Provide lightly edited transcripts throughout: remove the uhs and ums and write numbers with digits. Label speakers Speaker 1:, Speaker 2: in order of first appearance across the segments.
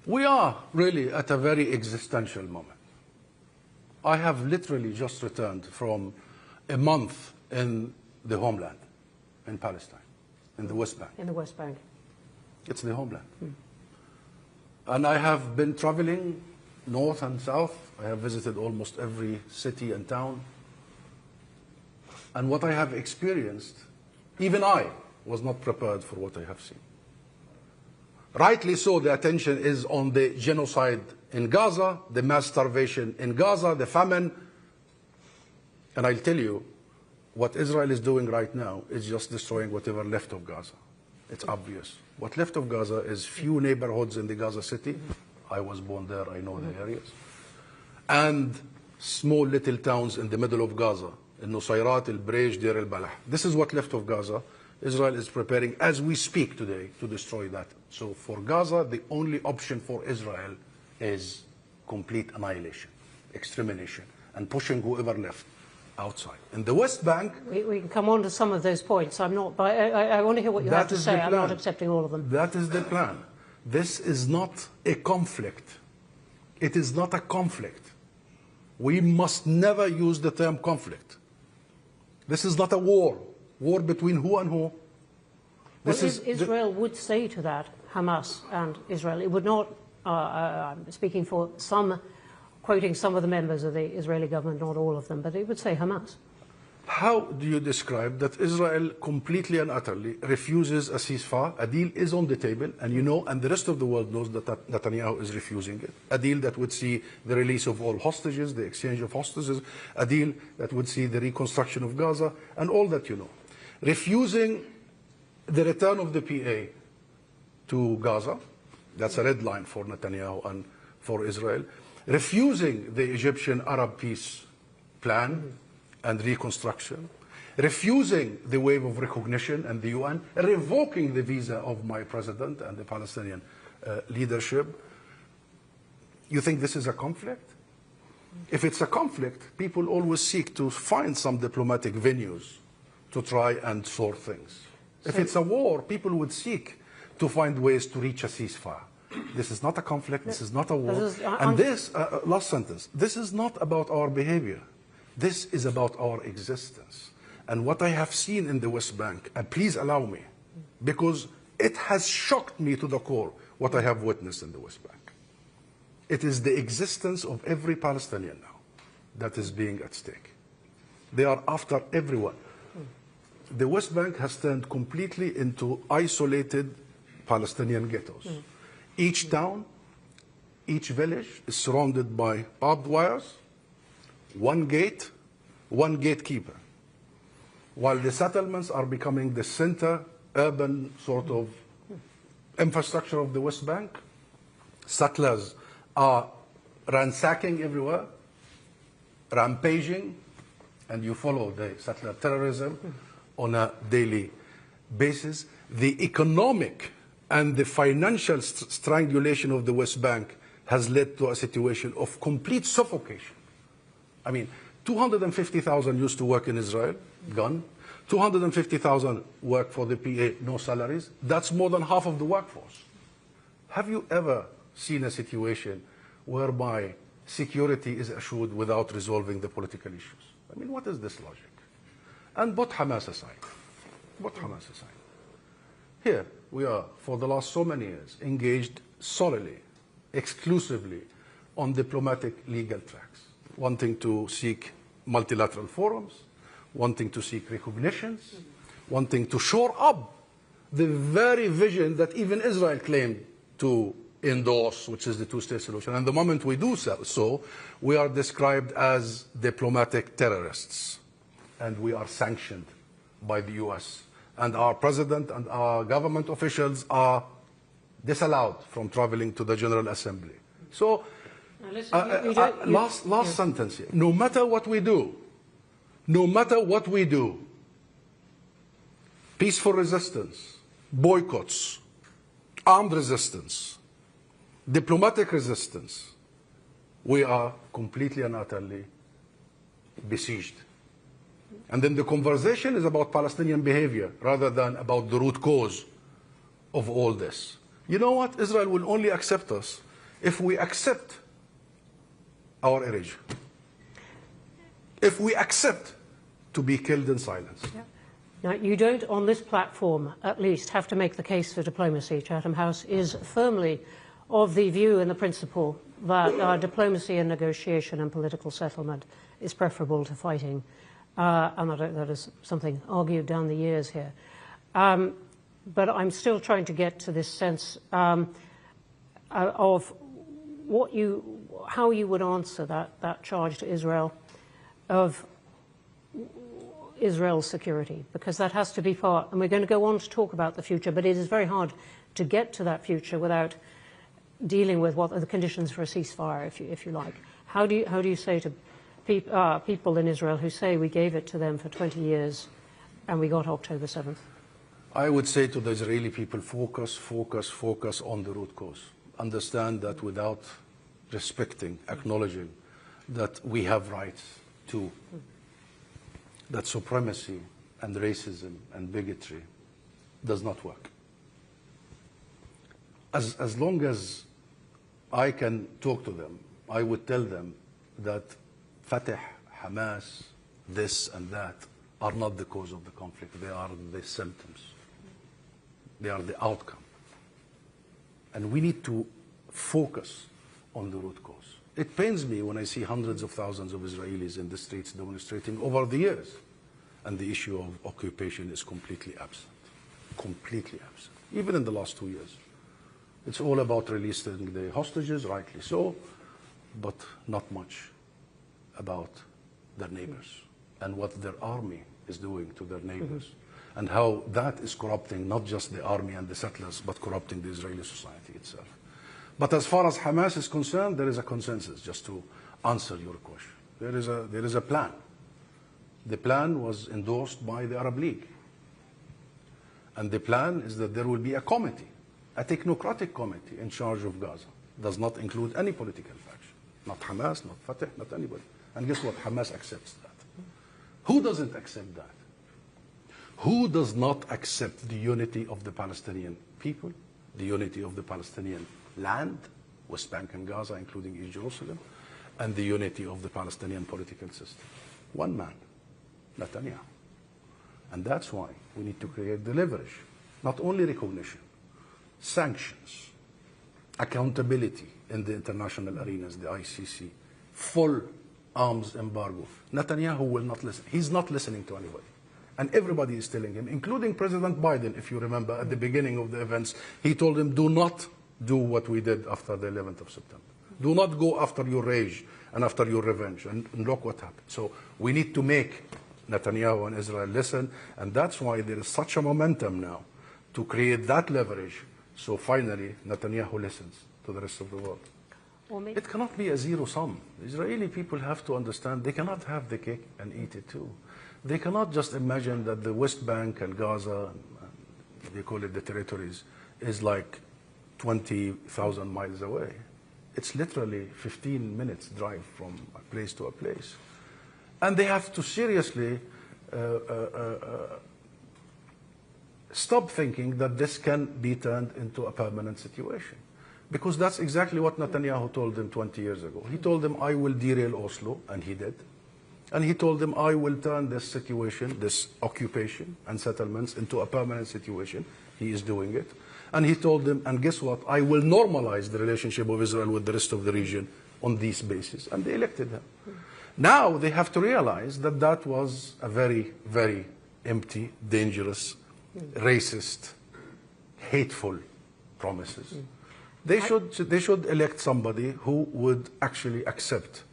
Speaker 1: We are really at a very existential moment. I have literally just returned from a month in the homeland, in Palestine, in the West Bank.
Speaker 2: In the West Bank.
Speaker 1: It's the homeland. And I have been traveling north and south. I have visited almost every city and town. And what I have experienced, even I was not prepared for what I have seen. Rightly so, the attention is on the genocide in Gaza, the mass starvation in Gaza, the famine. And I'll tell you, what Israel is doing right now is just destroying whatever left of Gaza. It's obvious. What left of Gaza is few neighborhoods in the Gaza city. I was born there, I know the areas. And small little towns in the middle of Gaza, in Nusayrat, El-Brej, Deir el-Balah. This is what left of Gaza. Israel is preparing, as we speak today, to destroy that. So for Gaza, the only option for Israel is complete annihilation, extermination, and pushing whoever left outside. In the West Bank...
Speaker 2: We can come on to some of those points. I want to hear what you have to say. I'm not accepting all of them.
Speaker 1: That is the plan. This is not a conflict. It is not a conflict. We must never use the term conflict. This is not a war. War between who and who?
Speaker 2: Israel would say to that, Hamas and Israel. It would not, I'm speaking for some, quoting some of the members of the Israeli government, not all of them, but it would say Hamas.
Speaker 1: How do you describe that Israel completely and utterly refuses a ceasefire? A deal is on the table, and you know, and the rest of the world knows that Netanyahu is refusing it. A deal that would see the release of all hostages, the exchange of hostages, a deal that would see the reconstruction of Gaza, and all that you know. Refusing the return of the PA to Gaza, that's a red line for Netanyahu and for Israel. Refusing the Egyptian Arab peace plan and reconstruction, refusing the wave of recognition and the UN, revoking the visa of my president and the Palestinian leadership. You think this is a conflict? If it's a conflict, people always seek to find some diplomatic venues to try and sort things. If it's a war, people would seek to find ways to reach a ceasefire. This is not a conflict, this is not a war. And this, last sentence, this is not about our behavior. This is about our existence. And what I have seen in the West Bank, and please allow me, because it has shocked me to the core what I have witnessed in the West Bank. It is the existence of every Palestinian now that is being at stake. They are after everyone. The West Bank has turned completely into isolated Palestinian ghettos. Each town, each village is surrounded by barbed wires, one gate, one gatekeeper. While the settlements are becoming the center, urban sort of infrastructure of the West Bank, settlers are ransacking everywhere, rampaging, and you follow the settler terrorism on a daily basis. The economic and the financial strangulation of the West Bank has led to a situation of complete suffocation. I mean, 250,000 used to work in Israel, gone. 250,000 work for the PA, no salaries. That's more than half of the workforce. Have you ever seen a situation whereby security is assured without resolving the political issues? I mean, what is this logic? And put Hamas aside. Put Hamas aside. Here we are, for the last so many years, engaged solely, exclusively on diplomatic legal tracks, wanting to seek multilateral forums, wanting to seek recognitions, wanting to shore up the very vision that even Israel claimed to endorse, which is the two-state solution. And the moment we do so, we are described as diplomatic terrorists, and we are sanctioned by the US. And our president and our government officials are disallowed from traveling to the General Assembly. So, last sentence here. No matter what we do, peaceful resistance, boycotts, armed resistance, diplomatic resistance, we are completely and utterly besieged. And then the conversation is about Palestinian behavior rather than about the root cause of all this. You know what? Israel will only accept us if we accept our erasure, if we accept to be killed in silence.
Speaker 2: Yeah. Now, you don't, on this platform, at least, have to make the case for diplomacy. Chatham House is firmly of the view and the principle that diplomacy and negotiation and political settlement is preferable to fighting. And that is something argued down the years here. But I'm still trying to get to this sense of how you would answer that charge to Israel of Israel's security, because that has to be part, and we're going to go on to talk about the future, but it is very hard to get to that future without dealing with what are the conditions for a ceasefire, if you like. How do you say to people in Israel who say we gave it to them for 20 years and we got October 7th?
Speaker 1: I would say to the Israeli people, focus on the root cause. Understand that without respecting, acknowledging that we have rights too, that supremacy and racism and bigotry does not work. As long as I can talk to them, I would tell them that Fatah, Hamas, this and that are not the cause of the conflict. They are the symptoms. They are the outcome. And we need to focus on the root cause. It pains me when I see hundreds of thousands of Israelis in the streets demonstrating over the years, and the issue of occupation is completely absent. Completely absent. Even in the last 2 years. It's all about releasing the hostages, rightly so, but not much about their neighbors and what their army is doing to their neighbors, and how that is corrupting not just the army and the settlers, but corrupting the Israeli society itself. But as far as Hamas is concerned, there is a consensus, just to answer your question. There is a plan. The plan was endorsed by the Arab League. And the plan is that there will be a committee, a technocratic committee in charge of Gaza. Does not include any political faction. Not Hamas, not Fatah, not anybody. And guess what? Hamas accepts that. Who doesn't accept that? Who does not accept the unity of the Palestinian people, the unity of the Palestinian land, West Bank and Gaza, including East Jerusalem, and the unity of the Palestinian political system? One man, Netanyahu. And that's why we need to create the leverage, not only recognition, sanctions, accountability in the international arenas, the ICC, full arms embargo. Netanyahu will not listen. He's not listening to anybody. And everybody is telling him, including President Biden, if you remember, at the beginning of the events, he told him, do not do what we did after the 11th of September. Do not go after your rage and after your revenge. And look what happened. So we need to make Netanyahu and Israel listen, and that's why there is such a momentum now to create that leverage, so finally Netanyahu listens to the rest of the world. It cannot be a zero sum. The Israeli people have to understand they cannot have the cake and eat it too. They cannot just imagine that the West Bank and Gaza, they call it the territories, is like 20,000 miles away. It's literally 15 minutes drive from a place to a place. And they have to seriously stop thinking that this can be turned into a permanent situation. Because that's exactly what Netanyahu told them 20 years ago. He told them, I will derail Oslo, and he did. And he told them, I will turn this situation, this occupation and settlements into a permanent situation. He is doing it. And he told them, and guess what? I will normalize the relationship of Israel with the rest of the region on these bases. And they elected him. Now they have to realize that that was a very, very empty, dangerous, racist, hateful promises. They should elect somebody who would actually accept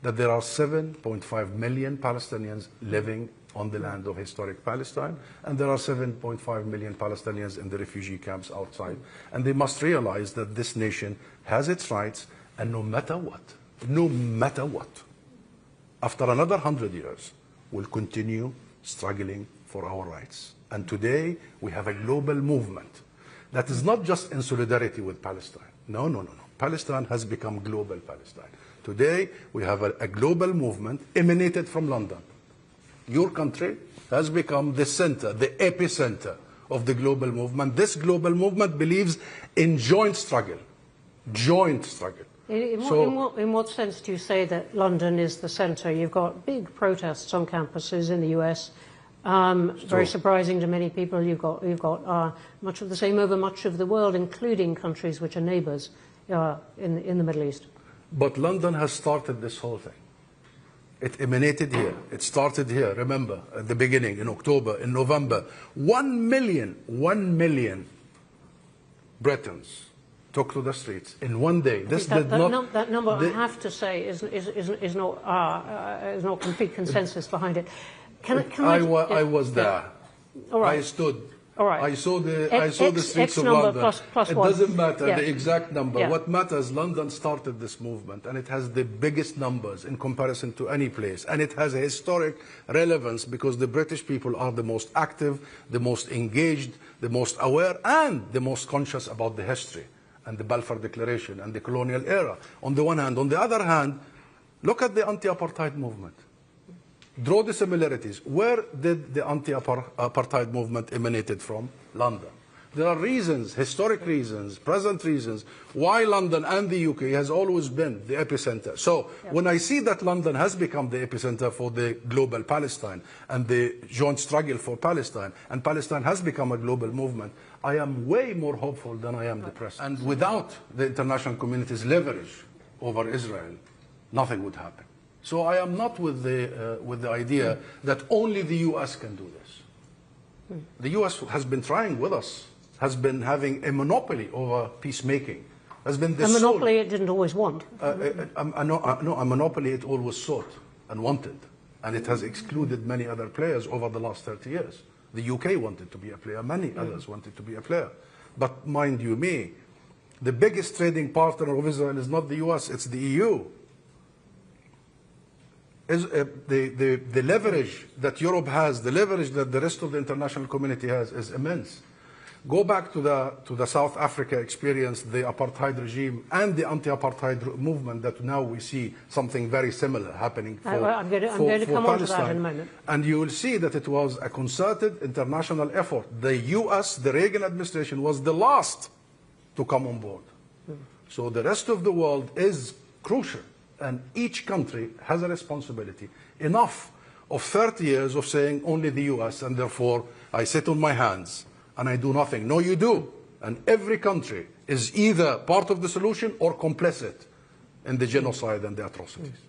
Speaker 1: that there are 7.5 million Palestinians living on the land of historic Palestine, and there are 7.5 million Palestinians in the refugee camps outside. And they must realize that this nation has its rights, and no matter what, after another 100 years, we'll continue struggling for our rights. And today, we have a global movement that is not just in solidarity with Palestine. No. Palestine has become global Palestine. Today, we have a global movement emanated from London. Your country has become the center, the epicenter of the global movement. This global movement believes in joint struggle. joint struggle.
Speaker 2: In what sense do you say that London is the centre? You've got big protests on campuses in the US. Very surprising to many people. You've got much of the same over much of the world, including countries which are neighbours in the Middle East.
Speaker 1: But London has started this whole thing. It emanated here. It started here, remember, at the beginning, in October, in November. 1 million Britons took to the streets in one day.
Speaker 2: That number, I have to say, is not complete consensus behind it.
Speaker 1: I was there.
Speaker 2: All right.
Speaker 1: I stood.
Speaker 2: All right.
Speaker 1: I saw the streets of London.
Speaker 2: Plus
Speaker 1: it
Speaker 2: one.
Speaker 1: Doesn't matter
Speaker 2: Yeah.
Speaker 1: the exact number.
Speaker 2: Yeah.
Speaker 1: What matters, London started this movement, and it has the biggest numbers in comparison to any place. And it has a historic relevance because the British people are the most active, the most engaged, the most aware, and the most conscious about the history and the Balfour Declaration and the colonial era, on the one hand. On the other hand, look at the anti-apartheid movement. Draw the similarities. Where did the anti-apartheid movement emanated from? London. There are reasons, historic reasons, present reasons, why London and the UK has always been the epicenter. So when I see that London has become the epicenter for the global Palestine and the joint struggle for Palestine, and Palestine has become a global movement, I am way more hopeful than I am depressed. And without the international community's leverage over Israel, nothing would happen. So I am not with the idea that only the US can do this. The US has been trying with us, has been having a monopoly over peacemaking. Has been the
Speaker 2: monopoly it didn't always want.
Speaker 1: A monopoly it always sought and wanted. And it has excluded many other players over the last 30 years. The UK wanted to be a player, many others wanted to be a player. But mind you me, the biggest trading partner of Israel is not the US, it's the EU. The leverage that Europe has, the leverage that the rest of the international community has is immense. Go back to the South Africa experience, the apartheid regime and the anti-apartheid movement that now we see something very similar happening for
Speaker 2: I'm going to come on to that in a moment.
Speaker 1: And you will see that it was a concerted international effort. The US, the Reagan administration, was the last to come on board. So the rest of the world is crucial. And each country has a responsibility. Enough of 30 years of saying only the US, and therefore I sit on my hands and I do nothing. No, you do. And every country is either part of the solution or complicit in the genocide and the atrocities.